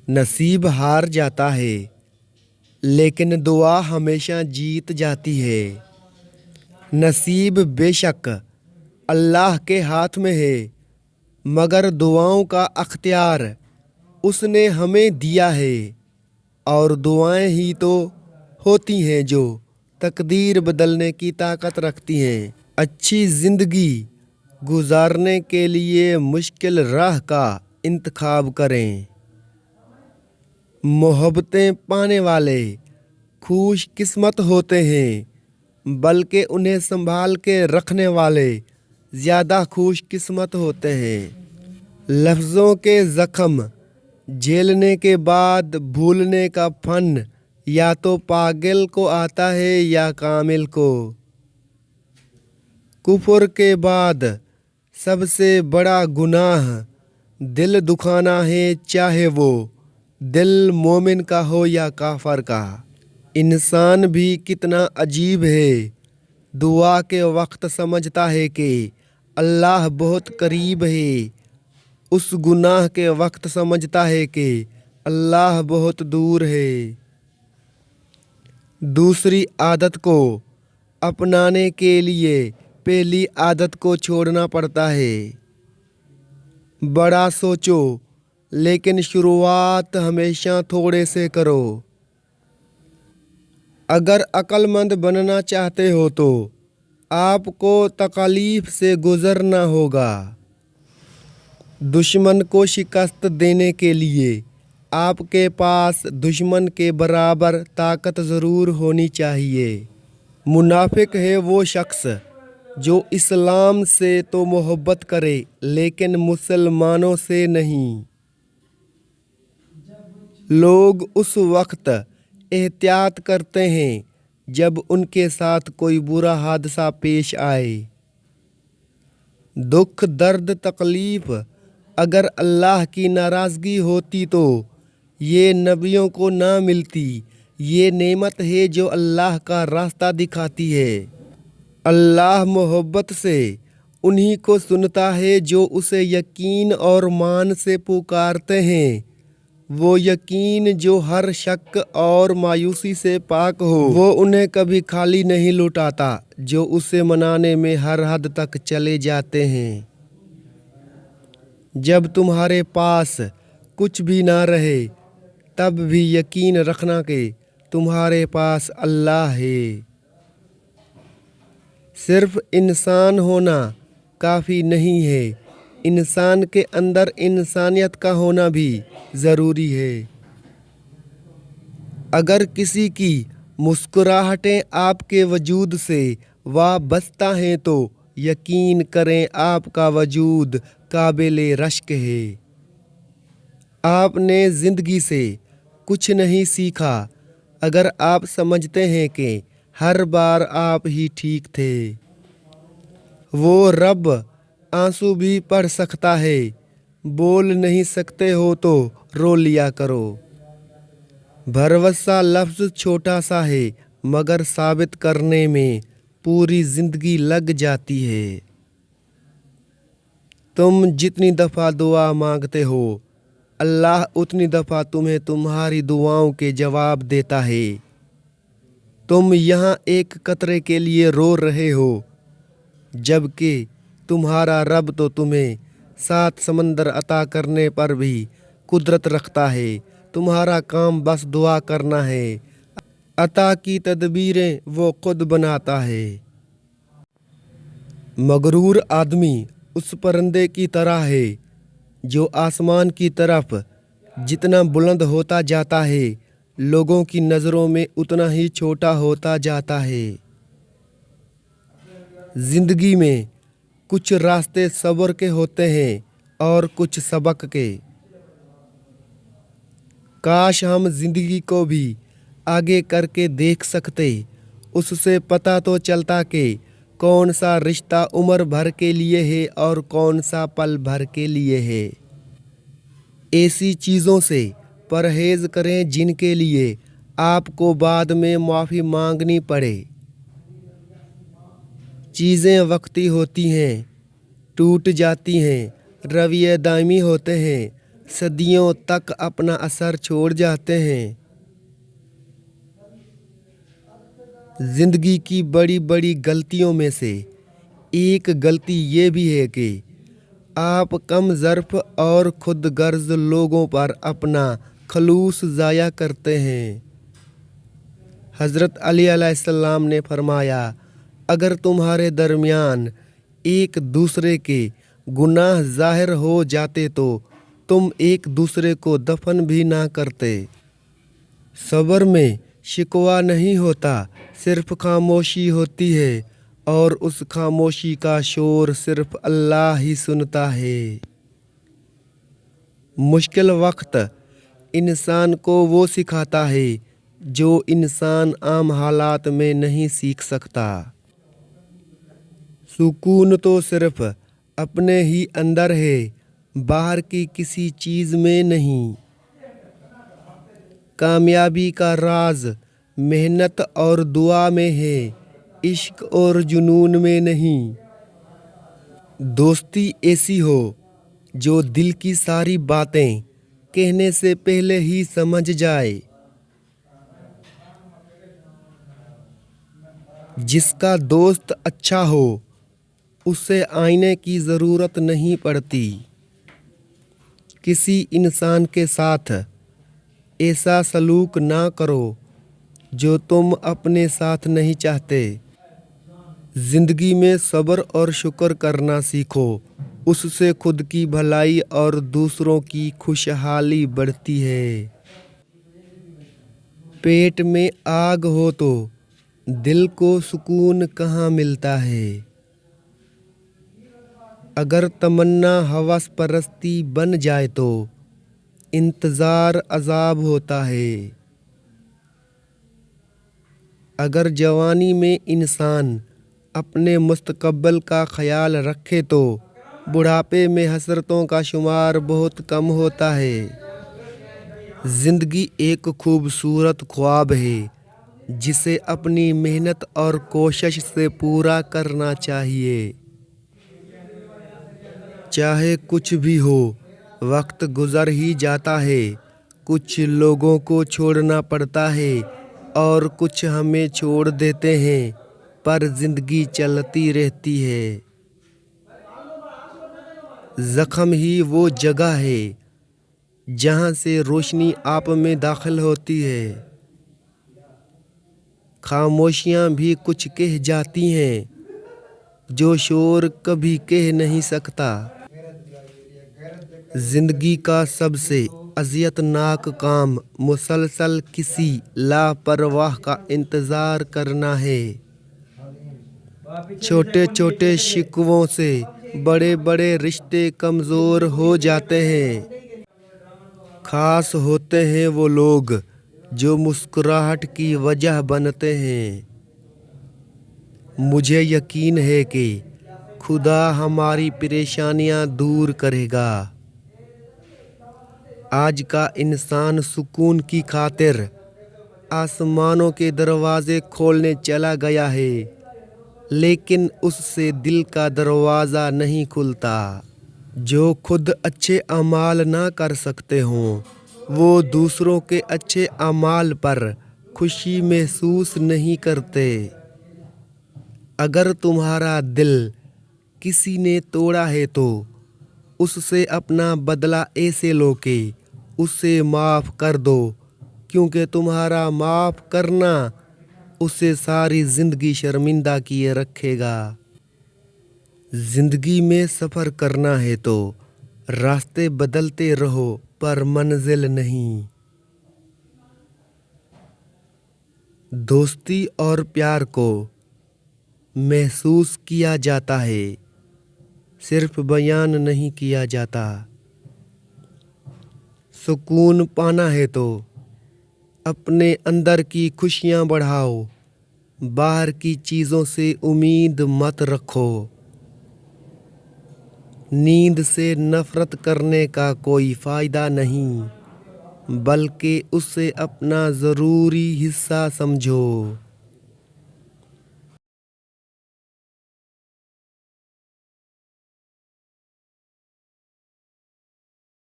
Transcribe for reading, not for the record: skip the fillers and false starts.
نصیب ہار جاتا ہے لیکن دعا ہمیشہ جیت جاتی ہے۔ نصیب بے شک اللہ کے ہاتھ میں ہے، مگر دعاؤں کا اختیار اس نے ہمیں دیا ہے، اور دعائیں ہی تو ہوتی ہیں جو تقدیر بدلنے کی طاقت رکھتی ہیں۔ اچھی زندگی گزارنے کے لیے مشکل راہ کا انتخاب کریں۔ محبتیں پانے والے خوش قسمت ہوتے ہیں، بلکہ انہیں سنبھال کے رکھنے والے زیادہ خوش قسمت ہوتے ہیں۔ لفظوں کے زخم جھیلنے کے بعد بھولنے کا فن یا تو پاگل کو آتا ہے یا کامل کو۔ کفر کے بعد سب سے بڑا گناہ دل دکھانا ہے، چاہے وہ دل مومن کا ہو یا کافر کا۔ انسان بھی کتنا عجیب ہے، دعا کے وقت سمجھتا ہے کہ اللہ بہت قریب ہے، اس گناہ کے وقت سمجھتا ہے کہ اللہ بہت دور ہے۔ دوسری عادت کو اپنانے کے لیے پہلی عادت کو چھوڑنا پڑتا ہے۔ بڑا سوچو لیکن شروعات ہمیشہ تھوڑے سے کرو۔ اگر عقل مند بننا چاہتے ہو تو آپ کو تکالیف سے گزرنا ہوگا۔ دشمن کو شکست دینے کے لیے آپ کے پاس دشمن کے برابر طاقت ضرور ہونی چاہیے۔ منافق ہے وہ شخص جو اسلام سے تو محبت کرے لیکن مسلمانوں سے نہیں۔ لوگ اس وقت احتیاط کرتے ہیں جب ان کے ساتھ کوئی برا حادثہ پیش آئے۔ دکھ درد تکلیف اگر اللہ کی ناراضگی ہوتی تو یہ نبیوں کو نہ ملتی۔ یہ نعمت ہے جو اللہ کا راستہ دکھاتی ہے۔ اللہ محبت سے انہی کو سنتا ہے جو اسے یقین اور مان سے پکارتے ہیں۔ وہ یقین جو ہر شک اور مایوسی سے پاک ہو، وہ انہیں کبھی خالی نہیں لوٹاتا۔ جو اسے منانے میں ہر حد تک چلے جاتے ہیں۔ جب تمہارے پاس کچھ بھی نہ رہے تب بھی یقین رکھنا کہ تمہارے پاس اللہ ہے۔ صرف انسان ہونا کافی نہیں ہے، انسان کے اندر انسانیت کا ہونا بھی ضروری ہے۔ اگر کسی کی مسکراہٹیں آپ کے وجود سے وابستہ ہیں تو یقین کریں آپ کا وجود قابل رشک ہے۔ آپ نے زندگی سے کچھ نہیں سیکھا اگر آپ سمجھتے ہیں کہ ہر بار آپ ہی ٹھیک تھے۔ وہ رب آنسو بھی پڑھ سکتا ہے، بول نہیں سکتے ہو تو رو لیا کرو۔ بھروسہ لفظ چھوٹا سا ہے مگر ثابت کرنے میں پوری زندگی لگ جاتی ہے۔ تم جتنی دفعہ دعا مانگتے ہو اللہ اتنی دفعہ تمہیں تمہاری دعاؤں کے جواب دیتا ہے۔ تم یہاں ایک قطرے کے لیے رو رہے ہو جبکہ تمہارا رب تو تمہیں 7 سمندر عطا کرنے پر بھی قدرت رکھتا ہے۔ تمہارا کام بس دعا کرنا ہے، عطا کی تدبیریں وہ خود بناتا ہے۔ مغرور آدمی اس پرندے کی طرح ہے جو آسمان کی طرف جتنا بلند ہوتا جاتا ہے لوگوں کی نظروں میں اتنا ہی چھوٹا ہوتا جاتا ہے۔ زندگی میں کچھ راستے صبر کے ہوتے ہیں اور کچھ سبق کے۔ کاش ہم زندگی کو بھی آگے کر کے دیکھ سکتے، اس سے پتہ تو چلتا کہ کون سا رشتہ عمر بھر کے لیے ہے اور کون سا پل بھر کے لیے ہے۔ ایسی چیزوں سے پرہیز کریں جن کے لیے آپ کو بعد میں معافی مانگنی پڑے۔ چیزیں وقتی ہوتی ہیں، ٹوٹ جاتی ہیں، رویے دائمی ہوتے ہیں، صدیوں تک اپنا اثر چھوڑ جاتے ہیں۔ زندگی کی بڑی بڑی غلطیوں میں سے ایک غلطی یہ بھی ہے کہ آپ کم ظرف اور خود غرض لوگوں پر اپنا خلوص ضائع کرتے ہیں۔ حضرت علی علیہ السلام نے فرمایا، اگر تمہارے درمیان ایک دوسرے کے گناہ ظاہر ہو جاتے تو تم ایک دوسرے کو دفن بھی نہ کرتے۔ صبر میں شکوہ نہیں ہوتا، صرف خاموشی ہوتی ہے، اور اس خاموشی کا شور صرف اللہ ہی سنتا ہے۔ مشکل وقت انسان کو وہ سکھاتا ہے جو انسان عام حالات میں نہیں سیکھ سکتا۔ سکون تو صرف اپنے ہی اندر ہے، باہر کی کسی چیز میں نہیں۔ کامیابی کا راز محنت اور دعا میں ہے، عشق اور جنون میں نہیں۔ دوستی ایسی ہو جو دل کی ساری باتیں کہنے سے پہلے ہی سمجھ جائے۔ جس کا دوست اچھا ہو اسے آئینے کی ضرورت نہیں پڑتی۔ کسی انسان کے ساتھ ایسا سلوک نہ کرو جو تم اپنے ساتھ نہیں چاہتے۔ زندگی میں صبر اور شکر کرنا سیکھو، اس سے خود کی بھلائی اور دوسروں کی خوشحالی بڑھتی ہے۔ پیٹ میں آگ ہو تو دل کو سکون کہاں ملتا ہے۔ اگر تمنا ہوس پرستی بن جائے تو انتظار عذاب ہوتا ہے۔ اگر جوانی میں انسان اپنے مستقبل کا خیال رکھے تو بڑھاپے میں حسرتوں کا شمار بہت کم ہوتا ہے۔ زندگی ایک خوبصورت خواب ہے جسے اپنی محنت اور کوشش سے پورا کرنا چاہیے۔ چاہے کچھ بھی ہو، وقت گزر ہی جاتا ہے، کچھ لوگوں کو چھوڑنا پڑتا ہے اور کچھ ہمیں چھوڑ دیتے ہیں، پر زندگی چلتی رہتی ہے۔ زخم ہی وہ جگہ ہے جہاں سے روشنی آپ میں داخل ہوتی ہے۔ خاموشیاں بھی کچھ کہہ جاتی ہیں جو شور کبھی کہہ نہیں سکتا۔ زندگی کا سب سے اذیت ناک کام مسلسل کسی لاپرواہ کا انتظار کرنا ہے۔ چھوٹے چھوٹے شکووں سے بڑے بڑے رشتے کمزور ہو جاتے ہیں۔ خاص ہوتے ہیں وہ لوگ جو مسکراہٹ کی وجہ بنتے ہیں۔ مجھے یقین ہے کہ خدا ہماری پریشانیاں دور کرے گا۔ آج کا انسان سکون کی خاطر آسمانوں کے دروازے کھولنے چلا گیا ہے، لیکن اس سے دل کا دروازہ نہیں کھلتا۔ جو خود اچھے اعمال نہ کر سکتے ہوں وہ دوسروں کے اچھے اعمال پر خوشی محسوس نہیں کرتے۔ اگر تمہارا دل کسی نے توڑا ہے تو اس سے اپنا بدلہ ایسے لو کہ اسے معاف کر دو، کیونکہ تمہارا معاف کرنا اسے ساری زندگی شرمندہ کیے رکھے گا۔ زندگی میں سفر کرنا ہے تو راستے بدلتے رہو پر منزل نہیں۔ دوستی اور پیار کو محسوس کیا جاتا ہے، صرف بیان نہیں کیا جاتا۔ سکون پانا ہے تو اپنے اندر کی خوشیاں بڑھاؤ، باہر کی چیزوں سے امید مت رکھو۔ نیند سے نفرت کرنے کا کوئی فائدہ نہیں، بلکہ اسے اپنا ضروری حصہ سمجھو۔